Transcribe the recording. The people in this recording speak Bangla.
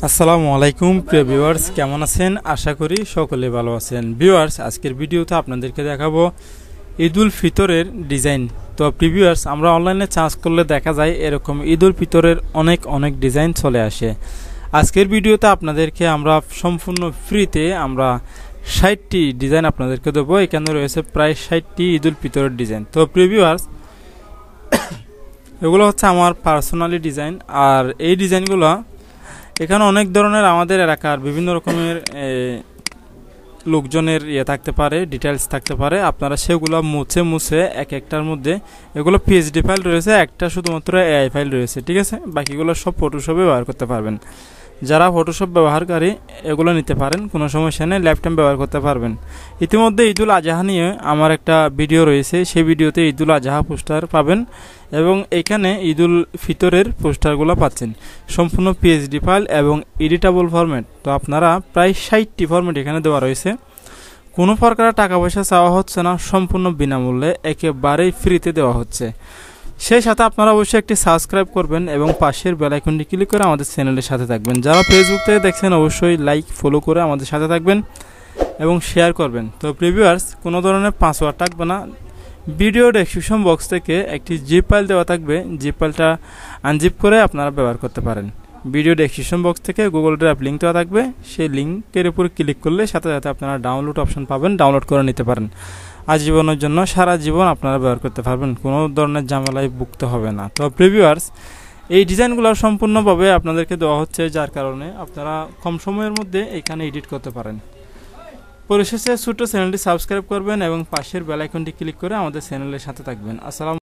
আসসালামু আলাইকুম প্রিয় ভিউয়ার্স, কেমন আছেন? আশা করি সকলে ভালো আছেন। ভিউয়ার্স, আজকের ভিডিওতে আপনাদেরকে দেখাবো ঈদুল ফিতরের ডিজাইন। তো ভিউয়ার্স, আমরা অনলাইনে চার্জ করলে দেখা যায় এরকম ঈদুল ফিতরের অনেক ডিজাইন চলে আসে। আজকের ভিডিওতে আপনাদেরকে আমরা সম্পূর্ণ ফ্রিতে আমরা 60টি ডিজাইন আপনাদেরকে দেবো। এখানে রয়েছে প্রায় 60টি ঈদুল ফিতরের ডিজাইন। তো ভিউয়ার্স, এগুলো হচ্ছে আমার পার্সোনালি ডিজাইন। আর এই ডিজাইনগুলো এখানে অনেক ধরনের আমাদের এলাকার বিভিন্ন রকমের লোকজনের থাকতে পারে, ডিটেলস থাকতে পারে। আপনারা সেগুলো মুছে এক একটার মধ্যে এগুলো পিএইচডি ফাইল রয়েছে, একটা শুধুমাত্র এআই ফাইল রয়েছে, ঠিক আছে? বাকিগুলো সব ফটোশপে ব্যবহার করতে পারবেন। যারা ফটোশপ ব্যবহারকারী এগুলো নিতে পারেন, কোনো সমস্যা নেই, লাইফ টাইম ব্যবহার করতে পারবেন। ইতিমধ্যে ঈদুল আজহা নিয়ে আমার একটা ভিডিও রয়েছে, সেই ভিডিওতে ঈদুল আজহা পোস্টার পাবেন এবং এখানে ঈদুল ফিতরের পোস্টারগুলো পাচ্ছেন সম্পূর্ণ পিএইচডি ফাইল এবং এডিটেবল ফরম্যাট। তো আপনারা প্রায় 60টি ফরম্যাট এখানে দেওয়া রয়েছে। কোনো প্রকার টাকা পয়সা চাওয়া হচ্ছে না, সম্পূর্ণ বিনামূল্যে একেবারেই ফ্রিতে দেওয়া হচ্ছে। সেই সাথে আপনারা অবশ্যই একটি সাবস্ক্রাইব করবেন এবং পাশের বেল আইকনটি ক্লিক করে আমাদের চ্যানেলের সাথে থাকবেন। যারা ফেসবুক থেকে দেখছেন অবশ্যই লাইক ফলো করে আমাদের সাথে থাকবেন এবং শেয়ার করবেন। তো ভিউয়ার্স, কোনো ধরনের পাসওয়ার্ড থাকবে না। ভিডিও ডেসক্রিপশন বক্স থেকে একটি জিপ ফাইল দেওয়া থাকবে, জিপ ফাইলটা আনজিপ করে আপনারা ব্যবহার করতে পারেন। ভিডিও ডেসক্রিপশন বক্স থেকে গুগল ড্রাইভ লিঙ্ক দেওয়া থাকবে, সেই লিঙ্কের উপর ক্লিক করলে সাথে সাথে আপনারা ডাউনলোড অপশন পাবেন, ডাউনলোড করে নিতে পারেন। আজীবনের জন্য সারা জীবন আপনারা ব্যবহার করতে পারবেন, কোনো ধরনের ঝামেলায় ভুগতে হবে না। তো ভিউয়ার্স, এই ডিজাইনগুলো সম্পূর্ণভাবে আপনাদেরকে দেওয়া হচ্ছে, যার কারণে আপনারা কম সময়ের মধ্যে এখানে এডিট করতে পারেন। পরিশেষে ছোট্ট চ্যানেলটি সাবস্ক্রাইব করবেন এবং পাশের বেল আইকনটি ক্লিক করে আমাদের চ্যানেলের সাথে থাকবেন। আসসালামু